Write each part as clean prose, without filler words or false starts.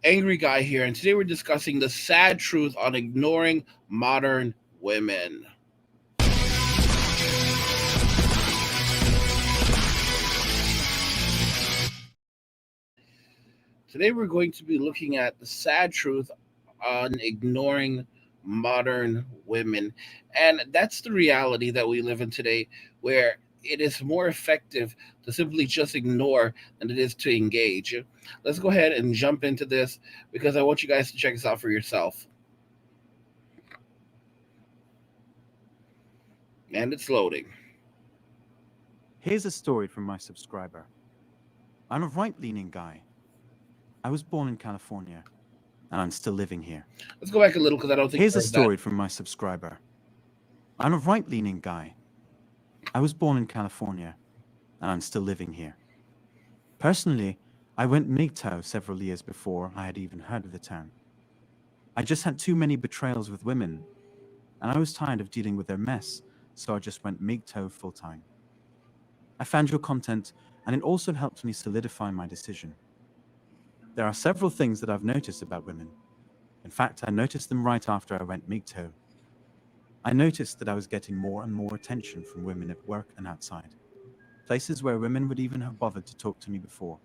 Angry Guy here, and today we're discussing the sad truth on ignoring modern women. Today we're going to be looking at the sad truth on ignoring modern women. And that's the reality that we live in today, where it is more effective to simply just ignore than it is to engage. Let's go ahead and jump into this because I want you guys to check this out for yourself. And it's loading. Here's a story from my subscriber. I'm a right leaning guy. I was born in California, and I'm still living here. Let's go back a little because I don't think Here's you a heard that. story from my subscriber. I'm a right leaning guy. I was born in California, and I'm still living here. Personally, I went MGTOW several years before I had even heard of the term. I just had too many betrayals with women, and I was tired of dealing with their mess, so I just went MGTOW full time. I found your content, and it also helped me solidify my decision. There are several things that I've noticed about women. In fact, I noticed them right after I went MGTOW. I noticed that I was getting more and more attention from women at work and outside. Places where women would even have bothered to talk to me before.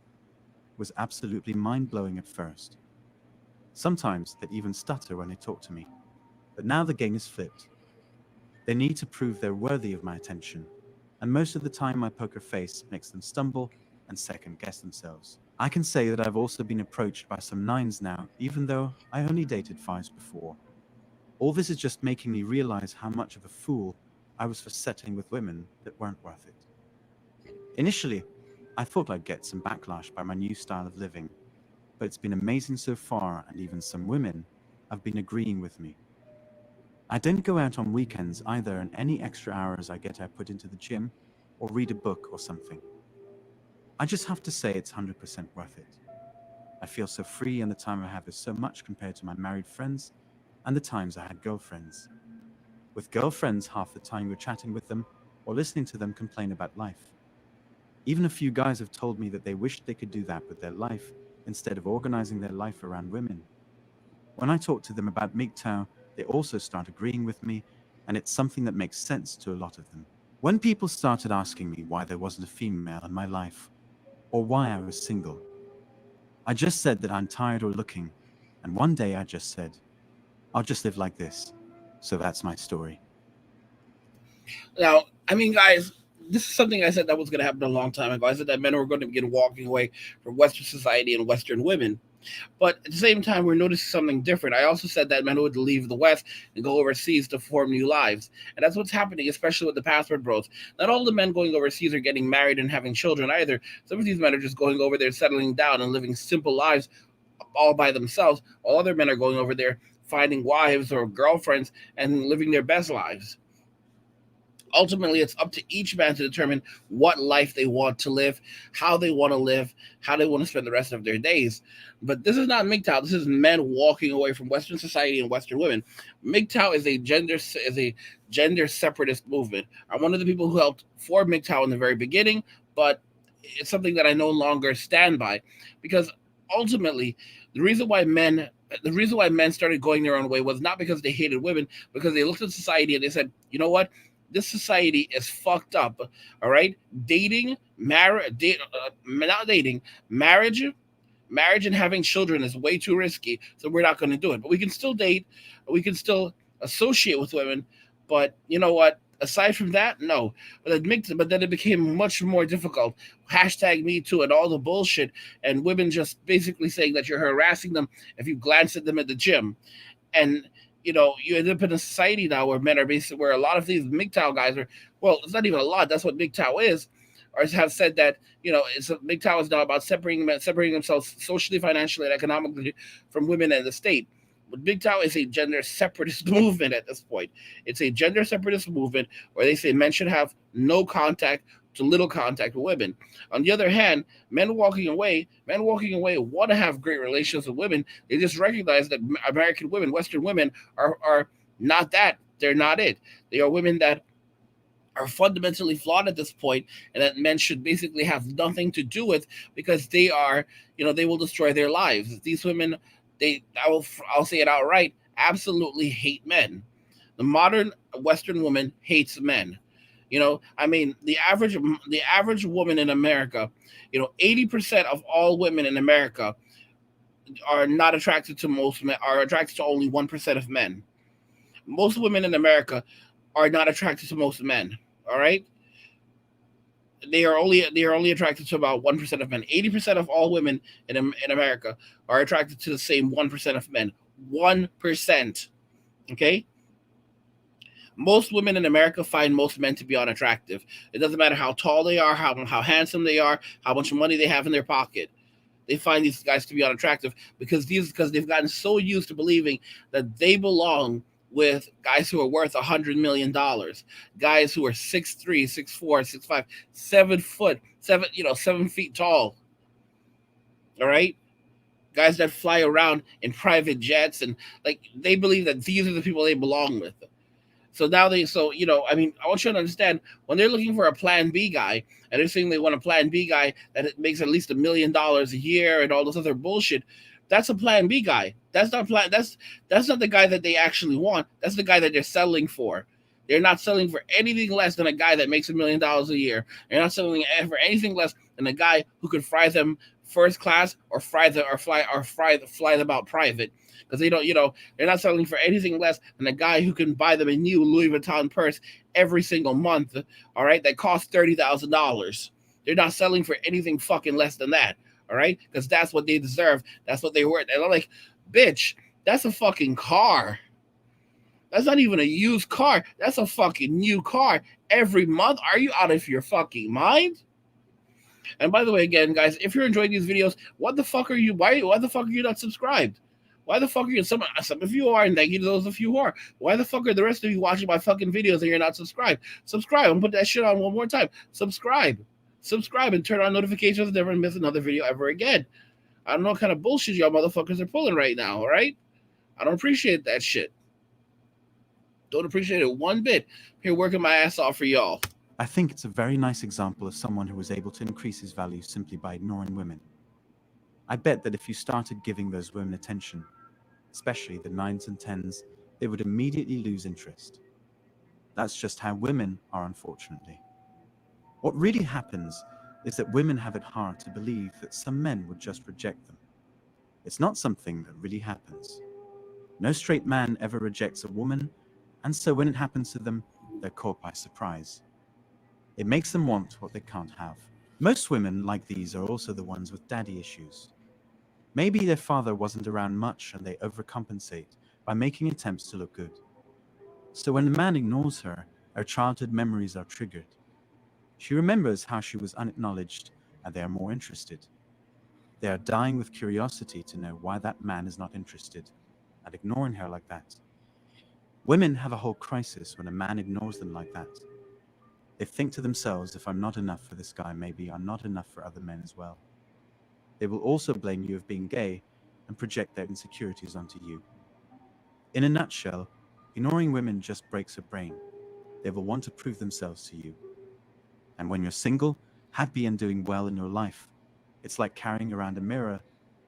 It was absolutely mind-blowing at first. Sometimes they even stutter when they talk to me. But now the game is flipped. They need to prove they're worthy of my attention, and most of the time my poker face makes them stumble and second-guess themselves. I can say that I've also been approached by some nines now, even though I only dated fives before. All this is just making me realize how much of a fool I was for settling with women that weren't worth it. Initially, I thought I'd get some backlash by my new style of living, but it's been amazing so far, and even some women have been agreeing with me. I don't go out on weekends either, and any extra hours I get I put into the gym or read a book or something. I just have to say it's 100% worth it. I feel so free, and the time I have is so much compared to my married friends and the times I had girlfriends. With girlfriends, half the time you're chatting with them or listening to them complain about life. Even a few guys have told me that they wished they could do that with their life instead of organizing their life around women. When I talk to them about MGTOW, they also start agreeing with me, and it's something that makes sense to a lot of them. When people started asking me why there wasn't a female in my life, or why I was single, I just said that I'm tired or looking, and one day I just said, I'll just live like this. So that's my story. Now, I mean, guys, this is something I said that was going to happen a long time ago. I said that men were going to begin walking away from Western society and Western women. But at the same time, we're noticing something different. I also said that men would leave the West and go overseas to form new lives. And that's what's happening, especially with the passport bros. Not all the men going overseas are getting married and having children either. Some of these men are just going over there, settling down and living simple lives all by themselves, while other men are going over there finding wives or girlfriends and living their best lives. Ultimately, it's up to each man to determine what life they want to live, how they want to spend the rest of their days. But this is not MGTOW. This is men walking away from Western society and Western women. MGTOW is a gender separatist movement. I'm one of the people who helped form MGTOW in the very beginning, but it's something that I no longer stand by because ultimately the reason why men the reason why men started going their own way was not because they hated women, because they looked at society and they said, you know what? This society is fucked up. All right, not dating, marriage and having children is way too risky, so we're not going to do it. But we can still date, we can still associate with women, but you know what? Aside from that, no. But then it became much more difficult. Hashtag Me Too and all the bullshit, and women just basically saying that you're harassing them if you glance at them at the gym, and you end up in a society now where men are basically where a lot of these MGTOW guys are. Well, it's not even a lot. That's what MGTOW is, or have said that MGTOW is now about separating themselves socially, financially, and economically from women and the state. But MGTOW is a gender separatist movement at this point. It's a gender separatist movement where they say men should have no contact to little contact with women. On the other hand, men walking away want to have great relations with women. They just recognize that American women, Western women, are not that. They're not it. They are women that are fundamentally flawed at this point, and that men should basically have nothing to do with, because they are, they will destroy their lives. These women, I'll say it outright, absolutely hate men. The modern Western woman hates men. I mean, the average woman in America, 80% of all women in America are not attracted to most men, are attracted to only 1% of men. Most women in America are not attracted to most men. All right, they are only attracted to about 1% of men. 80% of all women in America are attracted to the same 1% of men. 1%. Okay, most women in America find most men to be unattractive. It doesn't matter how tall they are, how handsome they are, how much money they have in their pocket. They find these guys to be unattractive because they've gotten so used to believing that they belong with guys who are worth $100 million, guys who are 6'3", 6'4", 6'5", 7 foot, 7 feet tall. All right, guys that fly around in private jets, and like they believe that these are the people they belong with. I mean, I want you to understand, when they're looking for a Plan B guy, and they're saying they want a Plan B guy that makes at least $1 million a year and all this other bullshit. That's a Plan B guy. That's not the guy that they actually want. That's the guy that they're settling for. They're not selling for anything less than a guy that makes $1 million a year. They're not selling for anything less than a guy who could fry them first class, or fly them out private, because they don't, they're not selling for anything less than a guy who can buy them a new Louis Vuitton purse every single month. All right, that costs $30,000. They're not selling for anything fucking less than that. All right, because that's what they deserve. That's what they worth. And I'm like, bitch, that's a fucking car. That's not even a used car. That's a fucking new car every month. Are you out of your fucking mind? And by the way, again, guys, if you're enjoying these videos, what the fuck are you? Why the fuck are you not subscribed? Why the fuck are you? Some of you are, and thank you to those of you who are. Why the fuck are the rest of you watching my fucking videos and you're not subscribed? Subscribe. I'm gonna put that shit on one more time. Subscribe, and turn on notifications. Never miss another video ever again. I don't know what kind of bullshit y'all motherfuckers are pulling right now. All right, I don't appreciate that shit. Don't appreciate it one bit. Here working my ass off for y'all. I think it's a very nice example of someone who was able to increase his value simply by ignoring women. I bet that if you started giving those women attention, especially the 9s and 10s, they would immediately lose interest. That's just how women are, unfortunately. What really happens is that women have it hard to believe that some men would just reject them. It's not something that really happens. No straight man ever rejects a woman, and so when it happens to them, they're caught by surprise. It makes them want what they can't have. Most women like these are also the ones with daddy issues. Maybe their father wasn't around much and they overcompensate by making attempts to look good. So when a man ignores her, her childhood memories are triggered. She remembers how she was unacknowledged, and they are more interested. They are dying with curiosity to know why that man is not interested, and ignoring her like that. Women have a whole crisis when a man ignores them like that. They think to themselves, if I'm not enough for this guy, maybe I'm not enough for other men as well. They will also blame you of being gay and project their insecurities onto you. In a nutshell, ignoring women just breaks her brain. They will want to prove themselves to you. And when you're single, happy and doing well in your life, it's like carrying around a mirror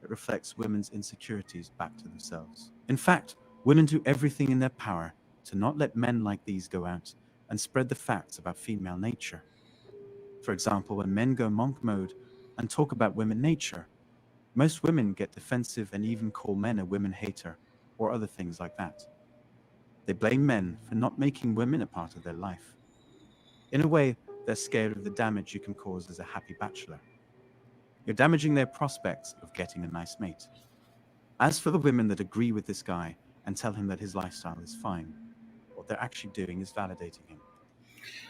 that reflects women's insecurities back to themselves. In fact, women do everything in their power to not let men like these go out and spread the facts about female nature. For example, when men go monk mode and talk about women nature, most women get defensive and even call men a women hater or other things like that. They blame men for not making women a part of their life. In a way, they're scared of the damage you can cause as a happy bachelor. You're damaging their prospects of getting a nice mate. As for the women that agree with this guy and tell him that his lifestyle is fine, what they're actually doing is validating him.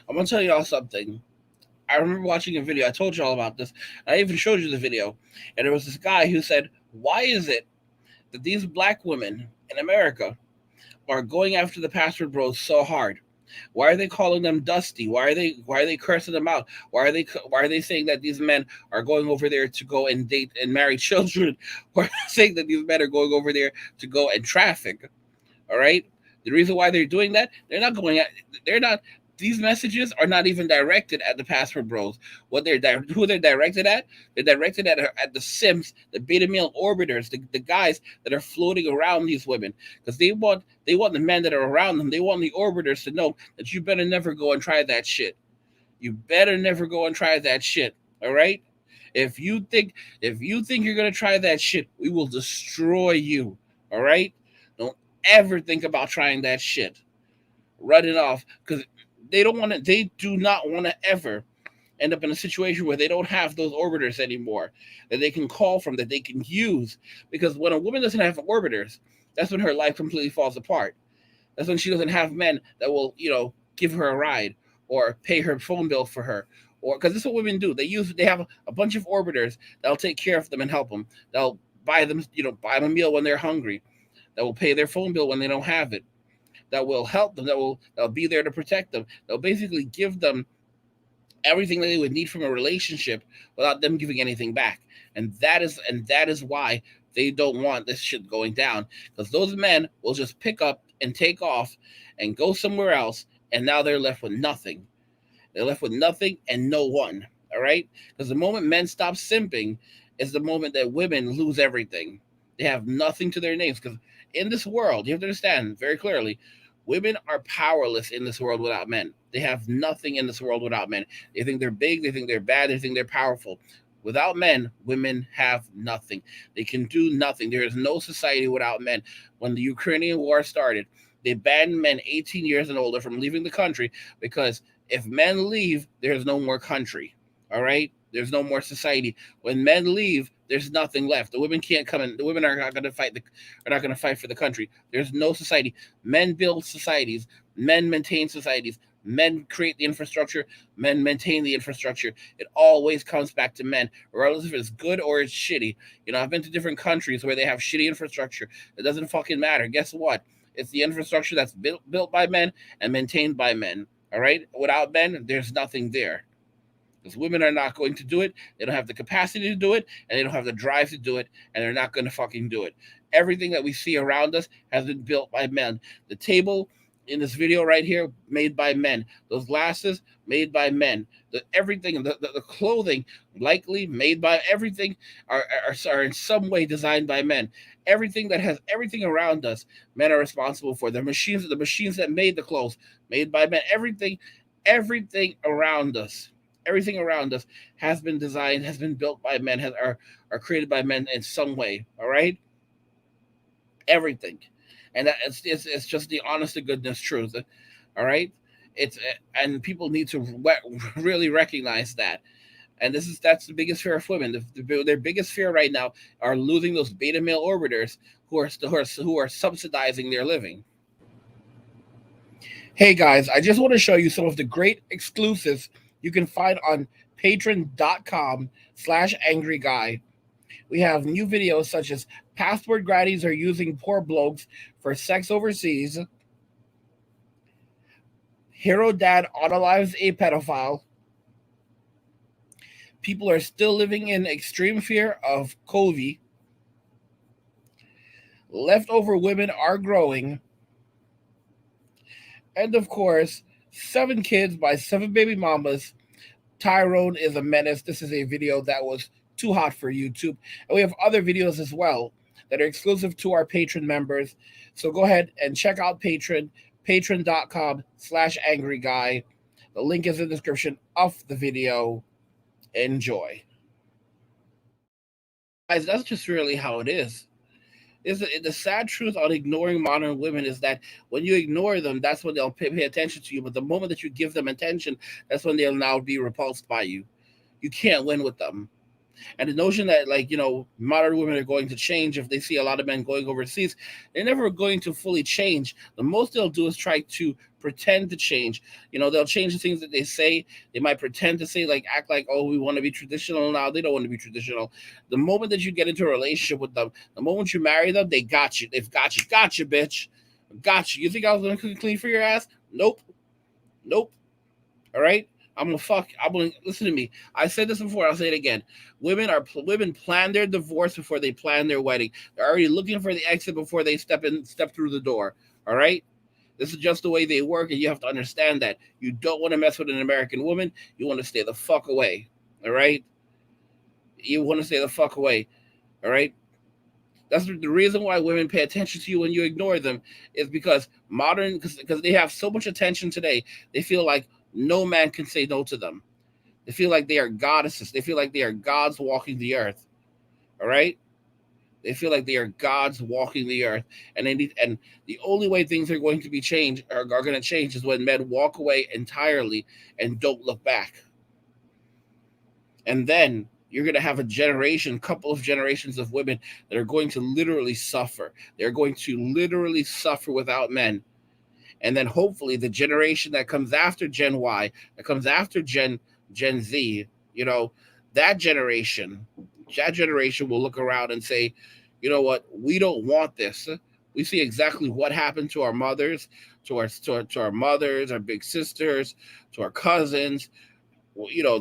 I'm gonna tell y'all something. I remember watching a video. I told y'all about this. I even showed you the video. And there was this guy who said, why is it that these black women in America are going after the password bros so hard? Why are they calling them dusty? Why are they cursing them out? Why are they saying that these men are going over there to go and date and marry children? Why are they saying that these men are going over there to go and traffic? All right? The reason why they're doing that, they're not these messages are not even directed at the password bros. Who they're directed at? They're directed at the simps, the beta male orbiters, the guys that are floating around these women, because they want the men that are around them. They want the orbiters to know that you better never go and try that shit. You better never go and try that shit. All right. If you think you're gonna try that shit, we will destroy you. All right. Don't ever think about trying that shit. Run it off, because they do not want to ever end up in a situation where they don't have those orbiters anymore that they can call from, that they can use. Because when a woman doesn't have orbiters, that's when her life completely falls apart. That's when she doesn't have men that will, give her a ride or pay her phone bill for her. Or because this is what women do. They have a bunch of orbiters that'll take care of them and help them. They'll buy them a meal when they're hungry. That will pay their phone bill when they don't have it. That will help them. That'll be there to protect them. They'll basically give them everything that they would need from a relationship without them giving anything back. And that is why they don't want this shit going down, because those men will just pick up and take off and go somewhere else, and now they're left with nothing. They're left with nothing and no one. All right? Because the moment men stop simping is the moment that women lose everything. They have nothing to their names, because in this world, you have to understand very clearly, women are powerless in this world without men. They have nothing in this world without men. They think they're big, they think they're bad, they think they're powerful. Without men, women have nothing. They can do nothing. There is no society without men. When the Ukrainian war started, they banned men 18 years and older from leaving the country, because if men leave, there's no more country. All right? There's no more society. When men leave, there's nothing left. The women can't come in. The women are not going to fight. Are not going to fight for the country. There's no society. Men build societies. Men maintain societies. Men create the infrastructure. Men maintain the infrastructure. It always comes back to men, regardless if it's good or it's shitty. I've been to different countries where they have shitty infrastructure. It doesn't fucking matter. Guess what? It's the infrastructure that's built by men and maintained by men. All right? Without men, there's nothing there. Because women are not going to do it. They don't have the capacity to do it, and they don't have the drive to do it, and they're not going to fucking do it. Everything that we see around us has been built by men. The table in this video right here, made by men. Those glasses, made by men. Everything, the clothing, likely made by, everything are in some way designed by men. Everything that has everything around us, men are responsible for. The machines that made the clothes, made by men. Everything around us. Everything around us has been designed, has been built by men, are created by men in some way. All right, everything, and it's just the honest to goodness truth. All right, and people need to really recognize that. And that's the biggest fear of women. Their biggest fear right now are losing those beta male orbiters who are subsidizing their living. Hey guys, I just want to show you some of the great exclusives you can find on patreon.com/angryguy. We have new videos such as passport grannies are using poor blokes for sex overseas, hero dad unalives a pedophile, people are still living in extreme fear of COVID, leftover women are growing, and of course, 7 kids by 7 baby mamas. Tyrone is a menace. This is a video that was too hot for YouTube. And we have other videos as well that are exclusive to our Patreon members. So go ahead and check out Patreon, patreon.com/angryguy. The link is in the description of the video. Enjoy. Guys, that's just really how it is. The sad truth on ignoring modern women is that when you ignore them, that's when they'll pay attention to you. But the moment that you give them attention, that's when they'll now be repulsed by you. You can't win with them. And the notion that, modern women are going to change if they see a lot of men going overseas, they're never going to fully change. The most they'll do is try to pretend to change. They'll change the things that they say. They might pretend to say, act like, oh, we want to be traditional now. They don't want to be traditional. The moment that you get into a relationship with them, the moment you marry them, they got you. They've got you. Got you, bitch. Got you. You think I was going to cook and clean for your ass? Nope. All right? Listen to me. I said this before. I'll say it again. Women plan their divorce before they plan their wedding. They're already looking for the exit before they step through the door. All right. This is just the way they work, and you have to understand that. You don't want to mess with an American woman. You want to stay the fuck away. All right? You want to stay the fuck away. All right? That's the reason why women pay attention to you when you ignore them, is because because they have so much attention today. They feel like no man can say no to them. They feel like they are goddesses. They feel like they are gods walking the earth. All right? They feel like they are gods walking the earth, and the only way things are going to be changed are going to change is when men walk away entirely and don't look back. And then you're going to have couple of generations of women that are going to literally suffer. They're going to literally suffer without men. And then hopefully the generation that comes after Gen Y, that comes after Gen Z, that generation will look around and say, you know what, we don't want this. We see exactly what happened to our mothers, to our mothers, our big sisters, to our cousins.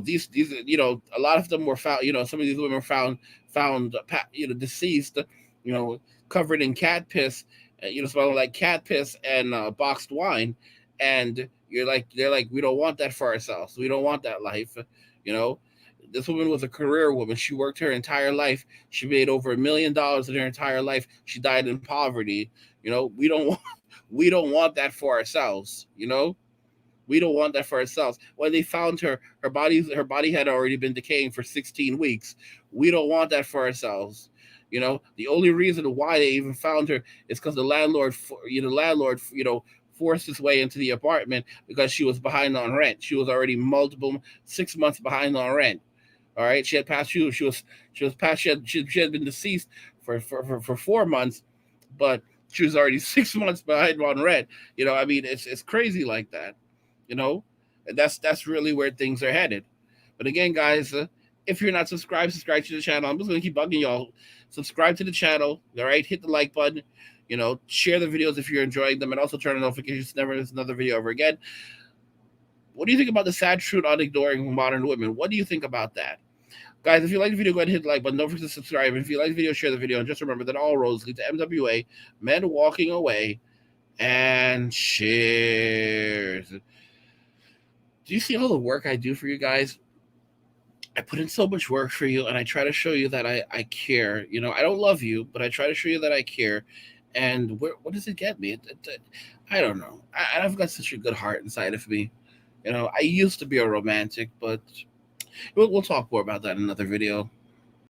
These a lot of them were found. Some of these women were found deceased. Covered in cat piss. Smelling like cat piss and boxed wine. And they're like, we don't want that for ourselves. We don't want that life. This woman was a career woman. She worked her entire life. She made over $1 million in her entire life. She died in poverty. We don't want that for ourselves. We don't want that for ourselves. When they found her body had already been decaying for 16 weeks. We don't want that for ourselves. The only reason why they even found her is because the landlord forced his way into the apartment because she was behind on rent. She was already 6 months behind on rent. All right, she had been deceased for 4 months, but she was already 6 months behind on rent. It's crazy like that. And that's really where things are headed. But again, guys, if you're not subscribed to the channel. I'm just gonna keep bugging y'all. Subscribe to the channel. All right, hit the like button. Share the videos if you're enjoying them, and also turn on notifications so never miss another video ever again. What do you think about the sad truth on ignoring modern women? What do you think about that? Guys, if you like the video, go ahead and hit the like button. Don't forget to subscribe. And if you like the video, share the video. And just remember that all roads lead to MWA, men walking away, and cheers. Do you see all the work I do for you guys? I put in so much work for you, and I try to show you that I care. I don't love you, but I try to show you that I care. And what does it get me? I don't know. I've got such a good heart inside of me. I used to be a romantic, but we'll talk more about that in another video.